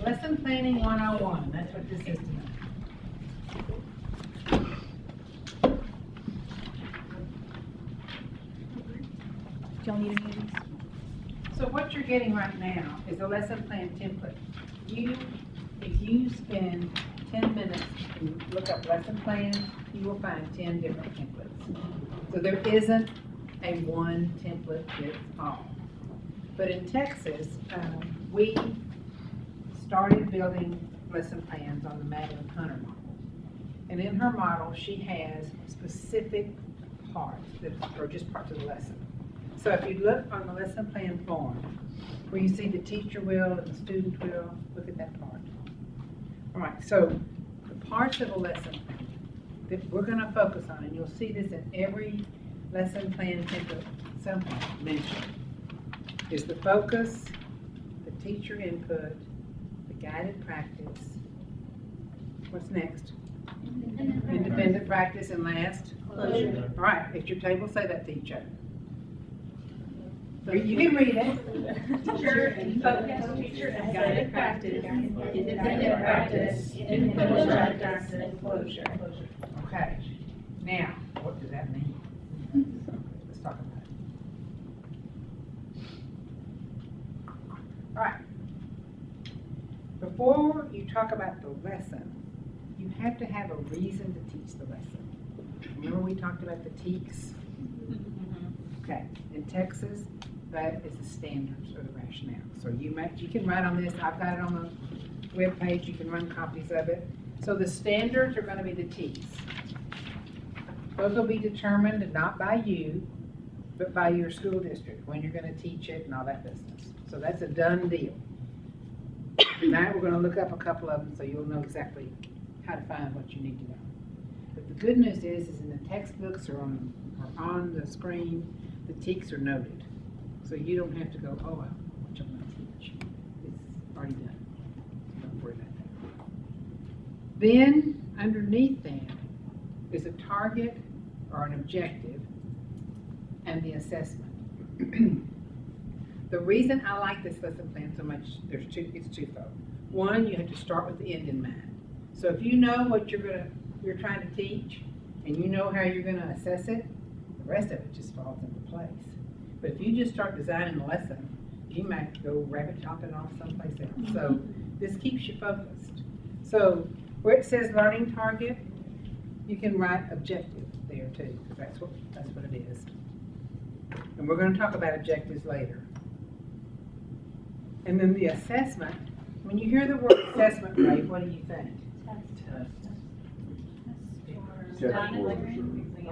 Lesson Planning 101, that's what this is tonight. Y'all need any of these? So what you're getting right now is a lesson plan template. If you spend 10 minutes and look up lesson plans, you will find 10 different templates. So there isn't a one template fits all. But in Texas, we started building lesson plans on the Madeline Hunter model. And in her model, she has specific parts that are just parts of the lesson. So if you look on the lesson plan form, where you see the teacher will and the student will, look at that part. All right, so the parts of a lesson plan that we're gonna focus on, and you'll see this in every lesson plan template somehow mentioned, is the focus, the teacher input, the guided practice. What's next? Independent practice, and last? Closure. All right, if your table say that to each other. So you can read it. Teacher and focus, teacher and guided practice, independent practice, independent practice, and closure. Okay, now, what does that mean? Let's talk about it. All right. Before you talk about the lesson, you have to have a reason to teach the lesson. Remember we talked about the TEKS? Okay, in Texas, that is the standards or the rationale. So you can write on this, I've got it on the web page, you can run copies of it. So the standards are gonna be the TEKS. Those will be determined not by you, but by your school district, when you're gonna teach it and all that business. So that's a done deal. Now we're gonna look up a couple of them so you'll know exactly how to find what you need to know. But the good news is in the textbooks or on the screen, the TEKS are noted. So you don't have to go, oh, well, which I'm gonna teach. It's already done. Don't worry about that. Then, underneath that is a target or an objective and the assessment. The reason I like this lesson plan so much, it's twofold. One, you have to start with the end in mind. So if you know what you're trying to teach, and you know how you're gonna assess it, the rest of it just falls into place. But if you just start designing a lesson, you might go rabbit chopping off someplace else. So this keeps you focused. So where it says learning target, you can write objective there too, because that's what it is. And we're going to talk about objectives later. And then the assessment. When you hear the word assessment, Ray, what do you think?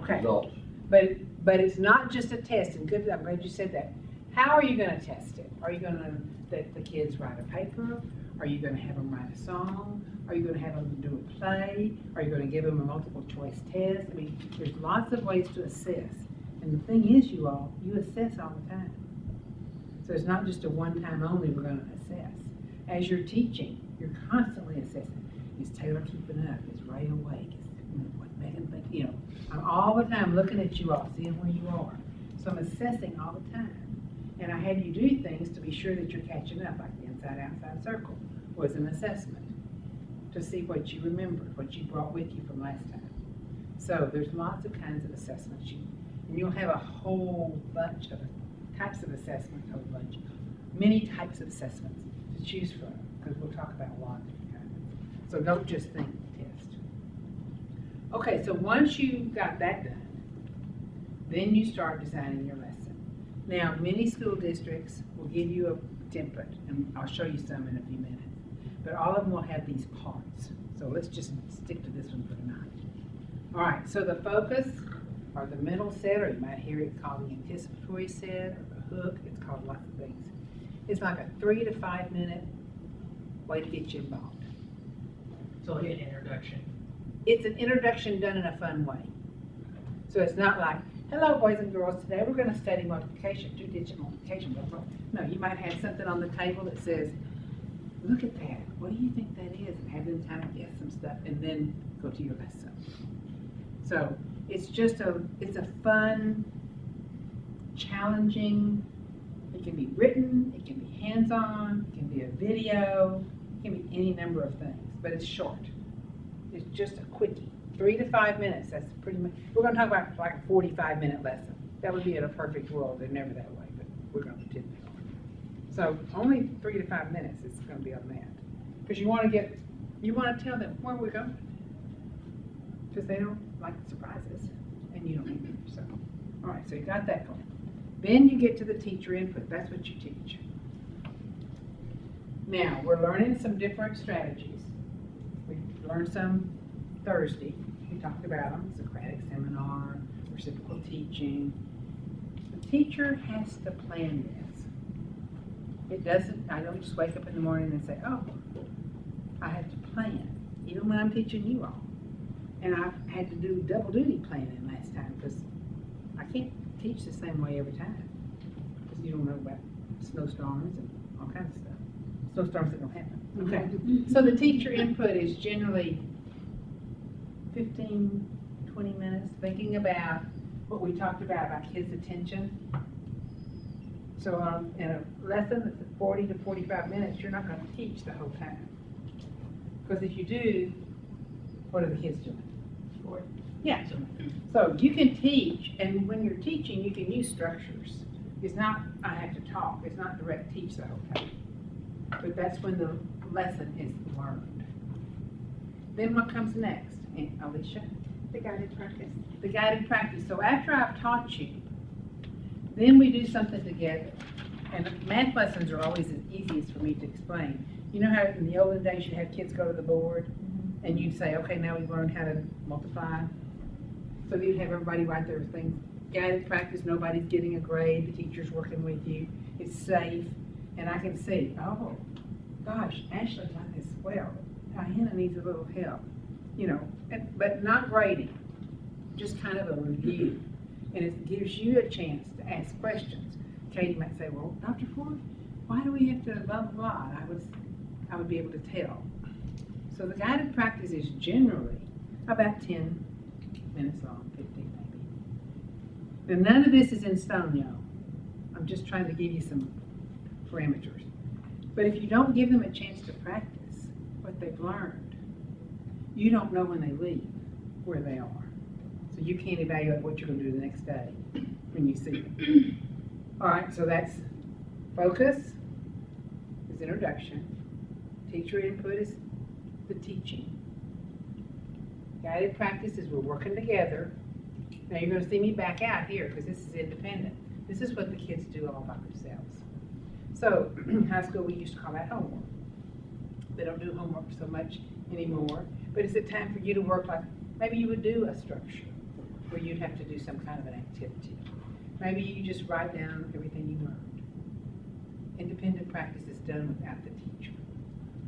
Okay. Results. But it's not just a test, and good, I'm glad you said that. How are you gonna test it? Are you gonna let the kids write a paper? Are you gonna have them write a song? Are you gonna have them do a play? Are you gonna give them a multiple choice test? I mean, there's lots of ways to assess. And the thing is, you assess all the time. So it's not just a one time only we're gonna assess. As you're teaching, you're constantly assessing. Is Taylor keeping up? Is Ray awake? What Megan think? You know, I'm all the time looking at you all, seeing where you are. So I'm assessing all the time. And I had you do things to be sure that you're catching up, like the inside-outside circle was an assessment to see what you remembered, what you brought with you from last time. So there's lots of kinds of assessments. And you'll have a whole bunch of types of assessments, many types of assessments to choose from, because we'll talk about a lot of different kinds. So don't just think test. Okay, so once you've got that done, then you start designing your lesson. Now, many school districts will give you a template, and I'll show you some in a few minutes. But all of them will have these parts. So let's just stick to this one for tonight. All right, so the focus, or the mental set, or you might hear it called the anticipatory set, or the hook, it's called lots of things. It's like a 3 to 5 minute way to get you involved. So like an introduction. It's an introduction done in a fun way. So it's not like, hello boys and girls, today we're going to study multiplication, 2-digit multiplication. No, you might have something on the table that says, look at that, what do you think that is? And have them time to guess some stuff and then go to your lesson. So it's just it's a fun, challenging, it can be written, it can be hands-on, it can be a video, It can be any number of things, but it's short. It's just a quickie, 3 to 5 minutes, that's pretty much, we're gonna talk about like a 45-minute lesson. That would be in a perfect world, they're never that way, but we're gonna pretend they are. So only 3 to 5 minutes is gonna be on that. Because you wanna tell them where we're going. Because they don't like surprises, and you don't either, so. All right, so you got that going. Then you get to the teacher input, that's what you teach. Now, we're learning some different strategies. We learned some Thursday, we talked about them, Socratic seminar, reciprocal teaching. The teacher has to plan this. It doesn't, I don't just wake up in the morning and say, oh, I have to plan, even when I'm teaching you all. And I had to do double duty planning last time, because I can't teach the same way every time. Because you don't know about snowstorms and all kinds of stuff. Snowstorms that don't happen. Okay, so the teacher input is generally 15, 20 minutes, thinking about what we talked about kids' attention. So in a lesson that's 40 to 45 minutes, you're not going to teach the whole time. Because if you do, what are the kids doing? Yeah. So you can teach, and when you're teaching, you can use structures. It's not, I have to talk, it's not direct teach the whole time. But that's when the lesson is learned. Then what comes next? And Alicia? The guided practice. The guided practice. So after I've taught you, then we do something together. And math lessons are always the easiest for me to explain. You know how in the olden days you had kids go to the board and you'd say, okay, now we've learned how to multiply. So you'd have everybody write their things. Guided practice, nobody's getting a grade, the teacher's working with you, it's safe, and I can see, oh, gosh, Ashley's done this well. Diana needs a little help, you know, but not grading, just kind of a review. And it gives you a chance to ask questions. Katie might say, well, Dr. Ford, why do we have to blah, blah, blah? And I would be able to tell. So the guided practice is generally about 10 minutes long, 15 maybe. Now none of this is in stone, y'all. I'm just trying to give you some parameters. But if you don't give them a chance to practice what they've learned, you don't know when they leave where they are. So you can't evaluate what you're going to do the next day when you see them. All right, so that's focus is introduction. Teacher input is the teaching. Guided practice is we're working together. Now you're going to see me back out here because this is independent. This is what the kids do all by themselves. So in high school we used to call that homework. They don't do homework so much anymore, but it's a time for you to work like, maybe you would do a structure where you'd have to do some kind of an activity. Maybe you just write down everything you learned. Independent practice is done without the teacher.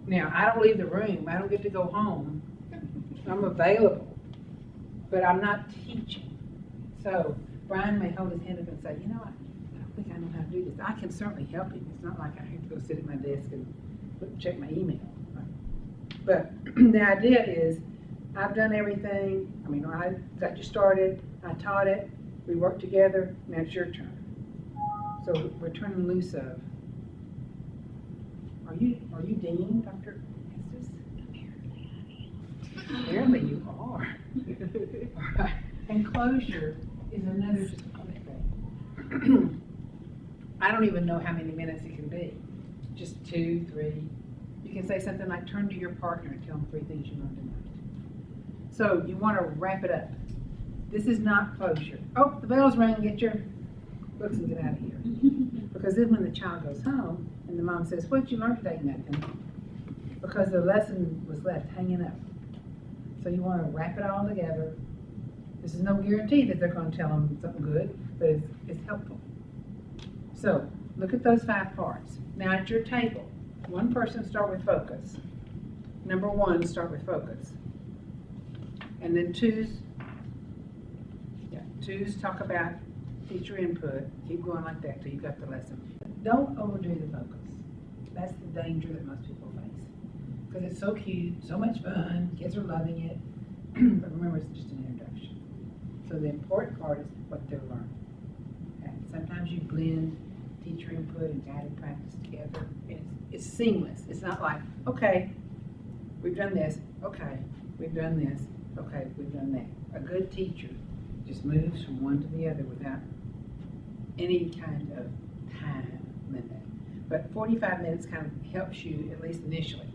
Now, I don't leave the room. I don't get to go home. I'm available, but I'm not teaching. So Brian may hold his hand up and say, you know, I don't think I know how to do this. I can certainly help him. It's not like I have to go sit at my desk and check my email. Right? But the idea is, I've done everything. I mean, I got you started. I taught it. We worked together. Now it's your turn. So we're turning loose of. Are you Dean, Dr. Estes? Apparently you are. All right. And closure is another just quick thing. I don't even know how many minutes it can be. Just 2, 3. You can say something like, turn to your partner and tell them 3 things you learned tonight. So you want to wrap it up. This is not closure. Oh, the bell's ringing, get your books and get out of here. Because then when the child goes home and the mom says, what'd you learn today? Nothing. Because the lesson was left hanging up. So you want to wrap it all together. This is no guarantee that they're going to tell them something good, but it's helpful. So look at those 5 parts. Now at your table, one person start with focus. Number 1, start with focus. And then 2's talk about teacher input. Keep going like that till you got the lesson. Don't overdo the focus. That's the danger that most people face. Because it's so cute, so much fun, kids are loving it. But remember, it's just an introduction. So the important part is what they're learning. Okay? Sometimes you blend teacher teacher input and guided practice together. It's seamless. It's not like, okay, we've done this, okay, we've done this, okay, we've done that. A good teacher just moves from one to the other without any kind of time limit. But 45 minutes kind of helps you, at least initially.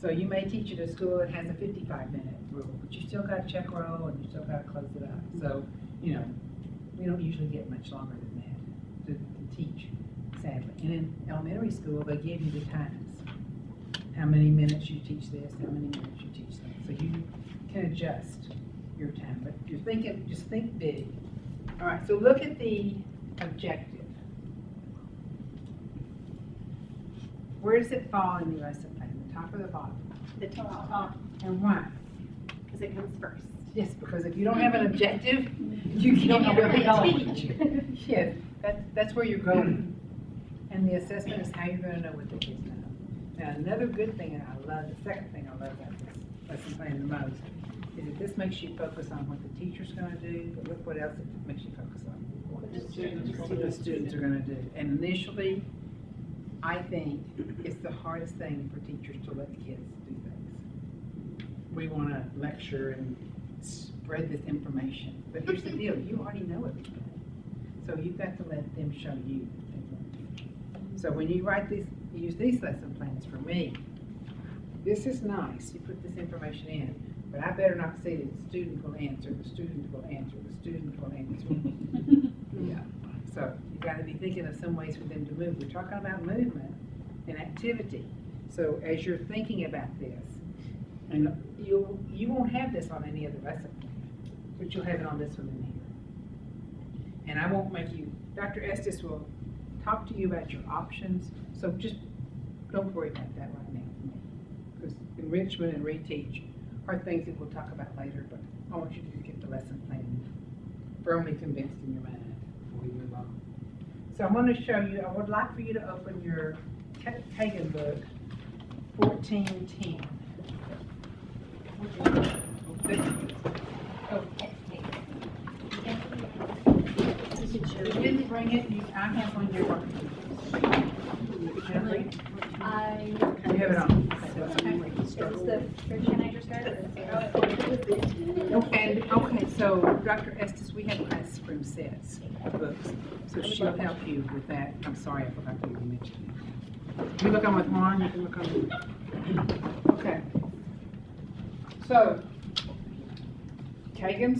So you may teach at a school that has a 55-minute rule, but you still got to check roll and you still got to close it up. So, you know, we don't usually get much longer than that to teach, sadly. And in elementary school, they give you the times. How many minutes you teach this, how many minutes you teach that. So you can adjust your time, but you're thinking, just think big. All right, so look at the objective. Where does it fall in the lesson plan, the top or the bottom? The top, And why? because it comes first. Yes, because if you don't have an objective, you don't know where can't you're really going. teach. Yes, that's where you're going. And the assessment is how you're gonna know what the kids know. Now, another good thing, and I love, the second thing I love about this lesson plan the most, is that this makes you focus on what the teacher's gonna do, but look what else it makes you focus on. What the students are gonna do. And initially, I think it's the hardest thing for teachers to let the kids do things. We wanna lecture and spread this information, but here's the deal, you already know everything. So you've got to let them show you. So when you write these, use these lesson plans for me, this is nice, you put this information in, but I better not say that the student will answer, the student will answer, the student will answer. Yeah, so you gotta be thinking of some ways for them to move. We're talking about movement and activity. So as you're thinking about this, and you won't have this on any other lesson plan, but you'll have it on this one in here. And I won't make you, Dr. Estes will talk to you about your options, so just don't worry about that right now for me. Because enrichment and reteach are things that we'll talk about later, but I want you to get the lesson plan firmly convinced in your mind before we move on. So I'm going to show you, I would like for you to open your Kagan book, 1410. Oh, you didn't bring it, I have one here. Can I read? You have it on. Okay, so Dr. Estes, we have class room sets of books, so she'll help you with that. I'm sorry, I forgot to even mention that. You look on with Juan, you can look on. Okay. So, Kagan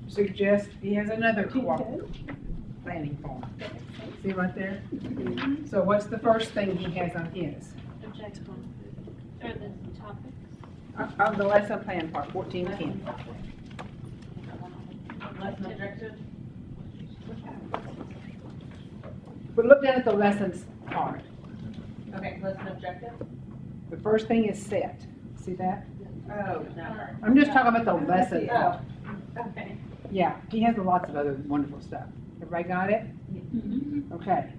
suggests, he has another cooperative planning form. See right there? So what's the first thing he has on his? Objective. Or the topics. Of the lesson plan part, 1410. Lesson objective. But look down at the lessons part. Okay, lesson objective. The first thing is set. See that? Oh, no. I'm just talking about the lesson part. Okay. Yeah, he has lots of other wonderful stuff. Everybody got it? Okay.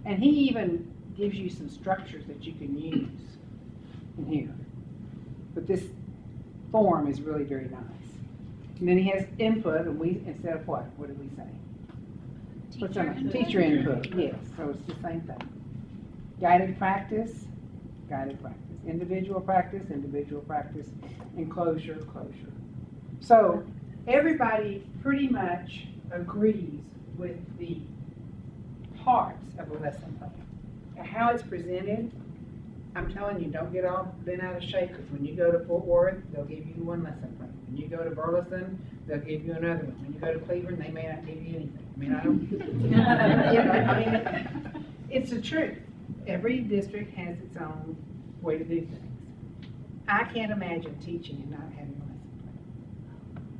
And he even gives you some structures that you can use in here. But this form is really very nice. And then he has input, and we, instead of what? What did we say? What's on it? Teacher input, yes, so it's the same thing. Guided practice, individual practice, enclosure, closure. So everybody pretty much agrees with the parts of a lesson plan. Now, how it's presented, I'm telling you, don't get all bent out of shape, because when you go to Fort Worth, they'll give you one lesson plan. When you go to Burleson, they'll give you another one. When you go to Cleveland, they may not give you anything. I mean, I don't, you know, I mean, it's the truth. Every district has its own way to do things. I can't imagine teaching and not having a lesson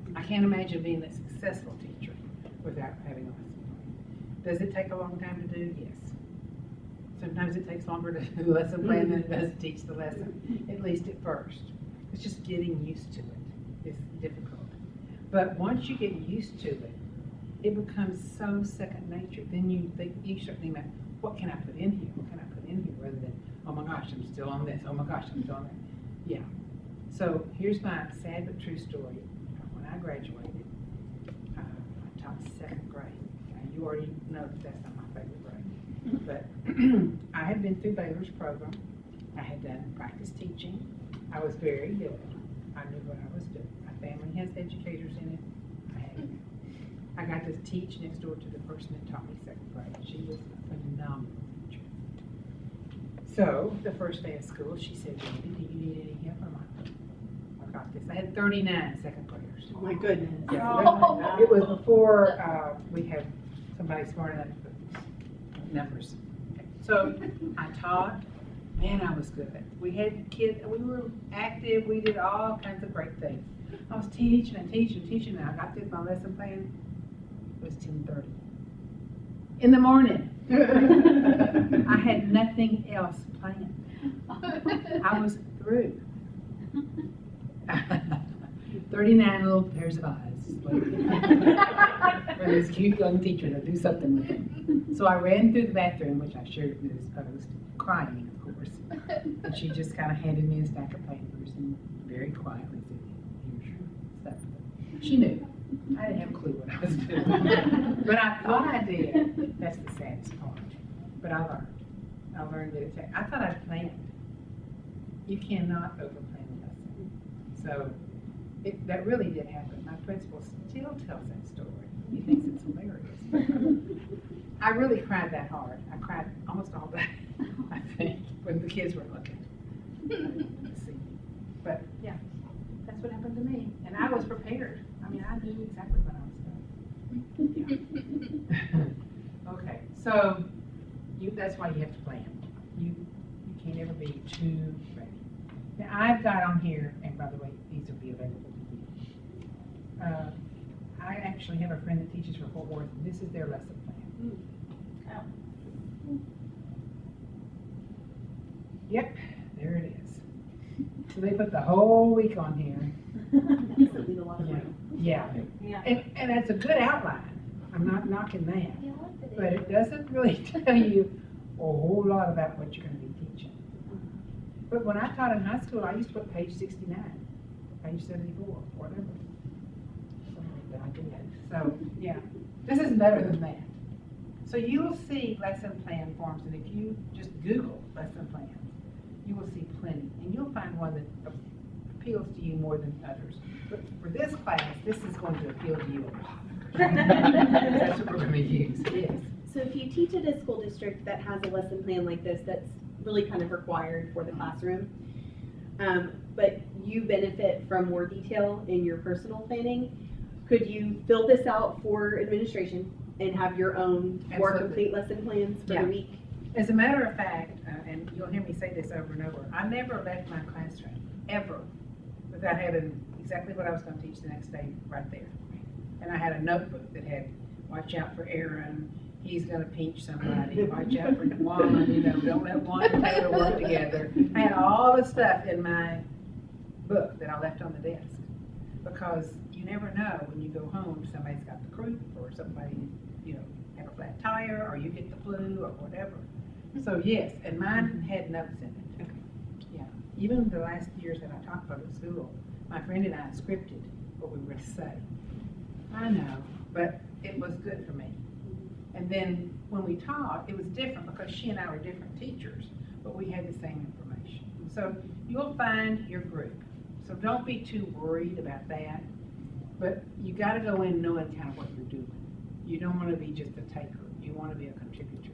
plan. I can't imagine being a successful teacher without having a lesson plan. Does it take a long time to do? Yes. Sometimes it takes longer to do the lesson plan than it does to teach the lesson, at least at first. It's just getting used to it. It's difficult. But once you get used to it, it becomes so second nature. Then you start thinking about, what can I put in here? What can I put in here? Rather than, oh my gosh, I'm still on this. Oh my gosh, I'm still on that. Yeah. So here's my sad but true story. When I graduated, I taught second grade. Now, you already know that that's not my favorite grade. But I had been through Baylor's program. I had done practice teaching. I was very good. I knew what I was doing. My family has educators in it. I got to teach next door to the person that taught me second grade. She was a phenomenal teacher. So the first day of school, she said, "Wendy, do you need any help?" I'm like, "I got this." I had 39 second graders. Oh my goodness. Yeah, it was before we had somebody smart enough to put numbers. So I taught. Man, I was good. We had kids. We were active. We did all kinds of great things. I was teaching and teaching and teaching, and I got through my lesson plan. It was 10:30 in the morning. I had nothing else planned. I was through. 39 little pairs of eyes for this cute young teacher to do something with it. So I ran through the bathroom, which I shared with Ms. Post, crying, of course. And she just kind of handed me a stack of papers and very quietly said, "Here's your stuff." She knew. I didn't have a clue what I was doing. But I thought I did. That's the saddest part. But I learned. I learned that I thought I'd planned. You cannot overplan a lesson. So that really did happen. My principal still tells that story. He thinks it's hilarious. I really cried that hard. I cried almost all day, I think, when the kids were looking. Let's see. But yeah, that's what happened to me. And I was prepared. I mean, I knew exactly what I was doing. Yeah. Okay, so that's why you have to plan. You can't ever be too ready. Now, I've got on here, and by the way, these will be available to you. I actually have a friend that teaches for Fort Worth, and this is their lesson plan. Yep, there it is. So they put the whole week on here. Yeah. And that's a good outline. I'm not knocking that. But it doesn't really tell you a whole lot about what you're going to be teaching. But when I taught in high school, I used to put page 69, page 74, whatever. That I did. So, yeah, this is better than that. So you'll see lesson plan forms, and if you just Google lesson plans, you will see plenty, and you'll find one that appeals to you more than others. But for this class, this is going to appeal to you a lot. That's what we're going to use. Yes. So if you teach at a school district that has a lesson plan like this, that's really kind of required for the classroom, but you benefit from more detail in your personal planning, could you fill this out for administration and have your own more Absolutely. complete lesson plans for Yeah. the week? As a matter of fact, and you'll hear me say this over and over, I never left my classroom, ever, without having exactly what I was going to teach the next day right there. And I had a notebook that had, watch out for Aaron, he's going to pinch somebody, watch out for Juan, don't let Juan and Taylor work together. I had all the stuff in my book that I left on the desk, because you never know when you go home, somebody's got the croup, or somebody, have a flat tire, or you get the flu, or whatever. So yes, and mine had notes in it. Yeah, even the last years that I taught public school, my friend and I scripted what we were to say. I know, but it was good for me. And then when we taught, it was different because she and I were different teachers, but we had the same information. So you'll find your group. So don't be too worried about that, but you got to go in knowing kind of what you're doing. You don't want to be just a taker. You want to be a contributor,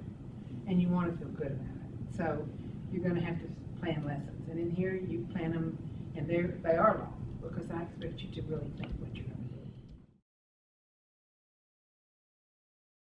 and you want to feel good about it. So you're going to have to plan lessons, and in here you plan them, and they are long, because I expect you to really think what you're going to